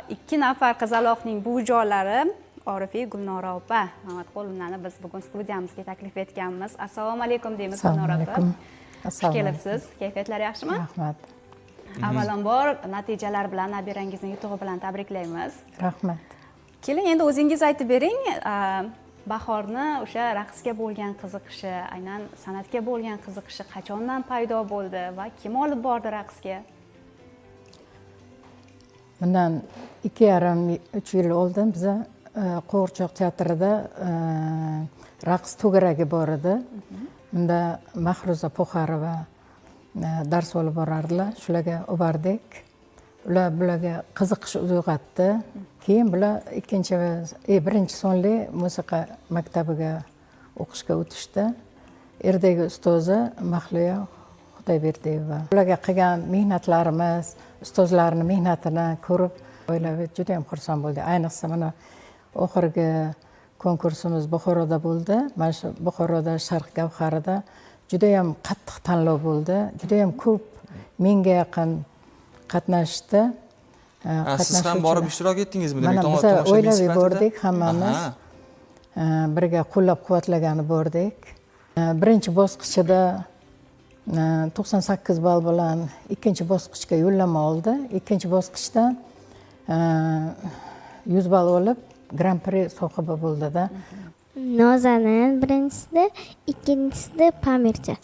ikki nafar qizaloqning buvijonlari Orifiy Gulnora opa Mamatqulovaning biz bugun studiyamizga taklif etganmiz. Assalomu alaykum deymiz Gulnora opa. Xush kelibsiz. Kayfiyatlar yaxshimi? Rahmat. Avvalambor natijalar bilan nabirangizni yutug'i bilan tabriklaymiz. Rahmat. Keling, endi o'zingiz aytib bering, Bahorni o'sha raqsga bo'lgan qiziqishi, aynan san'atga bo'lgan qiziqishi qachondan paydo bo'ldi va kim olib bordi raqsga? Bundan 2,5-3 yil oldin biza Qo'g'irchoq teatrida raqs to'garagi bor edi. Bunda Mahruza Po'xarova dars olib borardilar. Shularga olib bordik. Ular bularga qiziqish uyg'otdi. Keyin bular birinchi sonli musiqa maktabiga o'qishga o'tishdi. Erdagi ustozi Mahliyo Xudoyberdiyeva. Ularga qilgan mehnatlarimiz, ustozlarning mehnatini ko'rib, oilaviy juda ham xursand bo'ldi. Ayniqsa mana oxirgi konkursimiz Buxoroda bo'ldi. Mana shu Buxoroda Sharq Gavharida juda ham qattiq tanlov bo'ldi. Juda ham ko'p, mingga yaqin qatnashdi. Siz ham borib ishtirok etdingizmi? Mana biz oilaviy bordik, hammamiz birga qo'llab-quvvatlagani bordik. Birinchi bosqichida 98 ball bilan ikkinchi bosqichga yo'llanma oldi. Ikkinchi bosqichda 100 ball olib Grand Prix sohibi bo'ldi-da. Nozanin birinchisida, ikkinchisida Pamircha.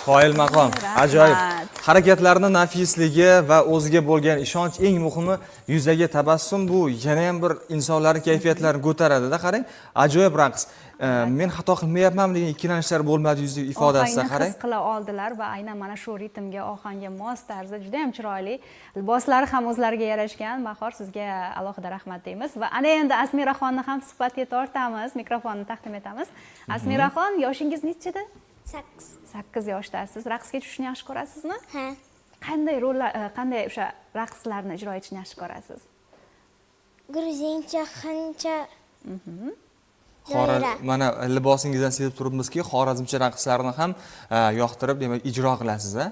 Qoyil maqom. Rahmat. Ajoyib. Harakatlarning nafisligi va o'ziga bo'lgan ishonch, eng muhimi yuzaga tabassum, bu yana ham bir insonlarning kayfiyatlarini ko'taradi-da, qarang. Ajoyib raqs. Men xato qilmayapmanmi degan ikkilanishlar bo'lmadi yuz ifodasida, Ohangni qarang. his qila oldilar va aynan mana shu ritmga, ohangga mos tarzda juda ham chiroyli. Liboslari ham o'zlariga yarashgan. Bahor, sizga alohida rahmat deymiz va ana endi Asmiraxonni ham suhbatga tortamiz, mikrofonni taqdim etamiz. Asmiraxon, yoshingiz nechida? 8. 8 yoshdasiz. Raqsga tushishni yaxshi ko'rasizmi? Ha. Qanday rollar, qanday o'sha raqslarni ijro etishni yaxshi ko'rasiz? Gruzincha, xincha. Mana libosingizdan sezib turibmizki, xorazmcha raqslarni ham yoqtirib, demak, ijro qilasiz, a?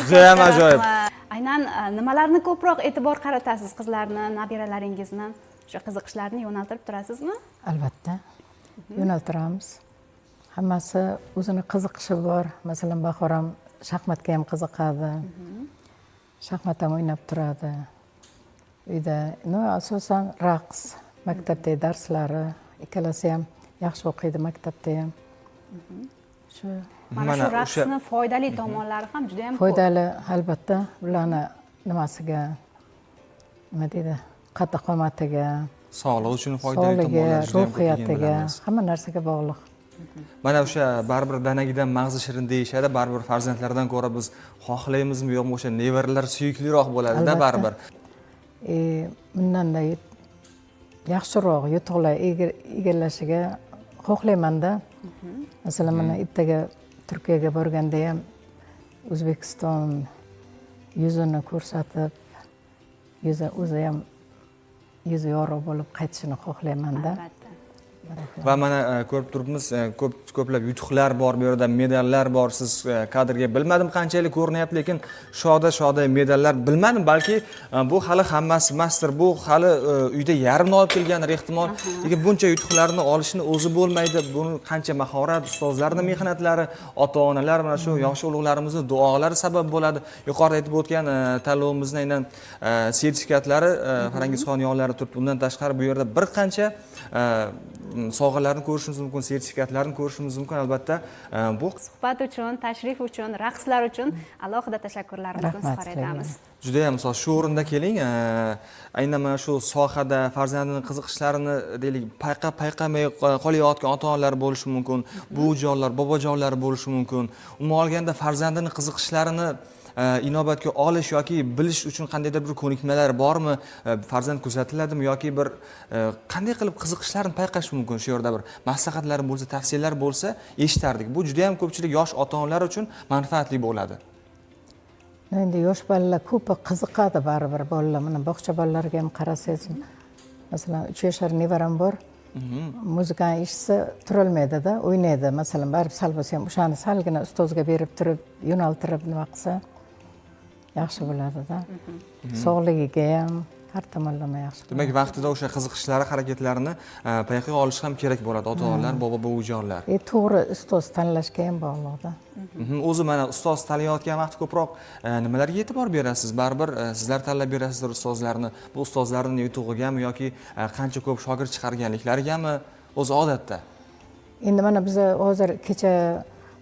Judayam ajoyib. Aynan nimalarni ko'proq e'tibor qaratasiz qizlarni, nabiralaringizni? O'sha qiziqishlarni yo'naltirib turasizmi? Albatta. Yo'naltiramiz. Hammasi o'zini qiziqishi bor. Masalan, Bahor ham shaxmatga ham qiziqadi. Shaxmat ham o'ynab turadi. Uyda, asosan raqs, maktabdagi darslari, ikkalasi ham yaxshi o'qiydi maktabda ham. Shu Mana shu raqsning foydali tomonlari ham juda ham ko'p. Foydali, albatta. Ularni nimasiga, nima deydi, qattiq qomatiga, sog'liq uchun foydali tomonlari, ruhiyatiga, hamma narsaga bog'liq. Mana o'sha baribir danagidan mag'zi shirin deyishadi, baribir farzandlardan ko'ra biz xohlaymizmi yo'qmi, o'sha nevaralar suyukliroq bo'ladi-da baribir. Bundan-da yaxshiroq yutuqlar egallashiga xohlayman-da. Masalan, mana ertaga Turkiyaga borganda ham O'zbekiston yuzini ko'rsatib, o'zi ham yuzi yorug' bo'lib qaytishini xohlayman-da. Albatta. Va mana ko'rib turibmiz, ko'plab yutuqlar bor, bu yerda medallar bor. Siz kadrga bilmadim qanchalik ko'rinyapti, lekin shoda medallar bilmadim, balki bu hali hammasi emasdir. Bu hali uyda yarimni olib kelgandir ehtimol. Lekin buncha yutuqlarni olishni o'zi bo'lmaydi. Buni qancha mahorat, ustozlarning mehnatlari, ota-onalar mana shu yosh ulug'larimizning duolari sabab bo'ladi. Yuqorida aytib o'tgan tanlovimizning aynan sertifikatlari Farangizxon yonlarida turibdi. Bundan tashqari bu yerda bir qancha sovg'alarni ko'rishimiz mumkin, sertifikatlarni ko'rishimiz mumkin. Albatta, bu suhbat uchun, tashrif uchun, raqslar uchun alohida tashakkurlarimizni izhor etamiz. juda ham misol shu o'rinda keling, aynan mana shu sohada farzandining qiziqishlarini deylik payqamay qolayotgan ota-onalar bo'lishi mumkin, buvijonlar, bobojonlar bo'lishi mumkin. Umuman olganda farzandining qiziqishlarini inobatga olish yoki bilish uchun qandaydir bir ko'nikmalar bormi, farzand kuzatiladimi yoki bir qanday qilib qiziqishlarini payqash mumkin? Shu yerda bir maslahatlar bo'lsa, tavsiyalar bo'lsa eshitardik. Bu juda ham ko'pchilik yosh ota-onalar uchun manfaatli bo'ladi. Endi yosh bolalar ko'pi qiziqadi baribir bolalar. Mana bog'cha bolalariga ham qarasangiz, masalan 3 yoshar nevaram bor. Muzikani eshitsa turolmaydi-da, o'ynaydi. Masalan, barib sal bo'lsa ham o'shani salgina ustozga berib turib, yo'naltirib nima qilsa yaxshi bo'ladi-da. Sog'ligiga ham har tomonlama yaxshi. Demak, vaqtida o'sha qiziqishlari, harakatlarini payqay olish ham kerak bo'ladi ota-onalar, bobo-buvijonlar. To'g'ri ustoz tanlashga ham bog'liqda. O'zi mana ustoz tanlayotgan vaqt ko'proq nimalarga e'tibor berasiz? Baribir sizlar tanlab berasizlar ustozlarni. Bu ustozlarning yutug'igami yoki qancha ko'p shogird chiqarganliklarigami o'zi odatda? Endi mana biz hozir kecha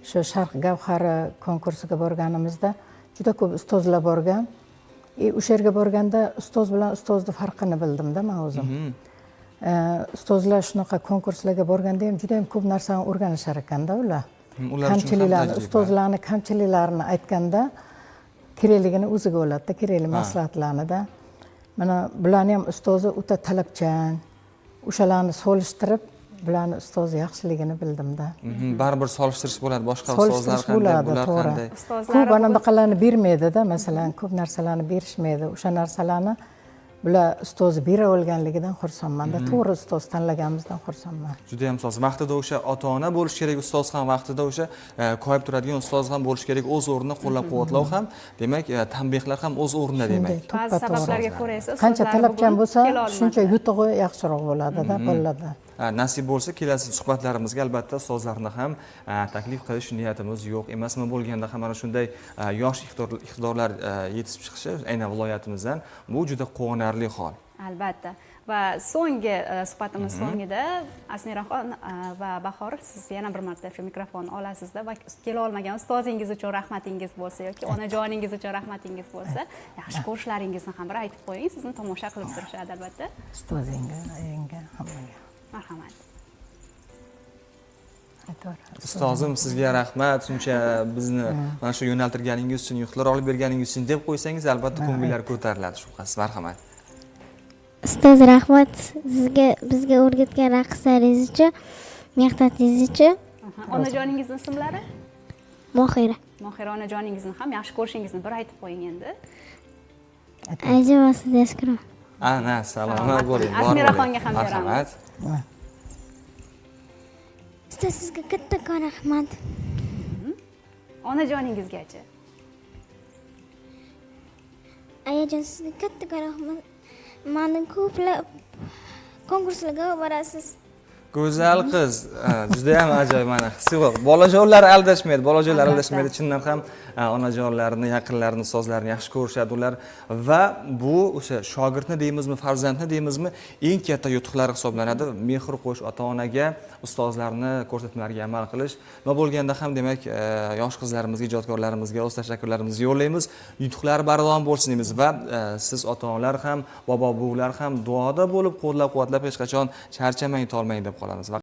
shu Sharq Gavhari konkursiga borganimizda juda ko'p ustozlar borgan. O'sha yerga borganda ustoz bilan ustozni farqini bildim-da men o'zim. Ustozlar shunaqa konkurslarga borganda ham juda ham ko'p narsani o'rganishar ekanda ular. Kamchiliklarni, ustozlarning kamchiliklarini aytganda kerakligini o'ziga oladi-da, kerakli maslahatlarni-da. Mana bularni ham ustozi o'ta talabchan. O'shalarni solishtirib, bularni ustozi yaxshiligini bildim-da. Baribir solishtirish bo'ladi, boshqa ustozlar qanday, bular qanday. Ko'p anaqalarni bermaydi-da, masalan, ko'p narsalarni berishmaydi. O'sha narsalarni bular ustozi bera olganligidan xursandman-da. To'g'ri ustoz tanlaganimizdan xursandman. Juda ham soz. Vaqtida o'sha ota-ona bo'lish kerak, ustoz ham vaqtida o'sha koyib turadigan ustoz ham bo'lish kerak, o'z o'rnida qo'llab-quvvatlov ham, demak, tanbehlar ham o'z o'rnida demak. Ba'zi sabablarga ko'ra esa qancha talabchan bo'lsa, shuncha yutug'i yaxshiroq bo'ladi-da bolalarda. Nasib bo'lsa, kelasi suhbatlarimizga albatta ustozlarni ham taklif qilish niyatimiz yo'q emasmi? Bo'lganda ham mana shunday yosh iqtidorlar yetishib chiqishi aynan viloyatimizdan bu juda quvonarli hol. Albatta. Va so'nggi suhbatimiz so'ngida Asmiraxon va Bahor, siz yana bir marta shu mikrofonni olasizda va kela olmagan ustozingiz uchun rahmatingiz bo'lsa yoki onajoningiz uchun rahmatingiz bo'lsa, yaxshi ko'rishlaringizni ham bir aytib qo'ying. Sizni tomosha qilib turishadi albatta. Ustozingga, ayangga, hammaga. Marhamat. Ustozim, sizga rahmat, shuncha bizni mana shu yo'naltirganingiz uchun, yuqlar olib berganingiz uchun deb qo'ysangiz, albatta ko'ngillar ko'tariladi, shubhasiz. Marhamat. Ustoz rahmat sizga bizga o'rgatgan raqslaringiz uchun, mehnatingiz uchun. Onajoningizning ismlari? Mohira. Mohira onajoningizni ham yaxshi ko'rishingizni bir aytib qo'ying endi. Ajabasiz tashkuraman. Ana, salomat bo'ling. Asmiraxonga ham beramiz. Ustoz sizga kattakon rahmat. Onajoningizgacha. Ayajon sizga kattakon rahmat. Meni ko'plab konkurslarga borasiz. Go'zal qiz, juda ham ajoyib mana hissi bor. Bolajonlar aldashmaydi, bolajonlar aldashmaydi. Chindan ham onajonlarini, yaqinlarini, ustozlarini yaxshi ko'rishadi ular va bu o'sha shogirdni deymizmi, farzandni deymizmi, eng katta yutuqlar hisoblanadi. Mehr qo'yish ota-onaga, ustozlarni ko'rsatmalariga amal qilish. Nima bo'lganda ham demak, yosh qizlarimizga, ijodkorlarimizga o'z tashakkurlarimizni yo'llaymiz. Yutuqlari bardavom bo'lsin deymiz va siz ota-onalar ham, bobo-buvilar ham duoda bo'lib, qo'llab-quvvatlab hech qachon charchamang, tolmang deb qolamiz.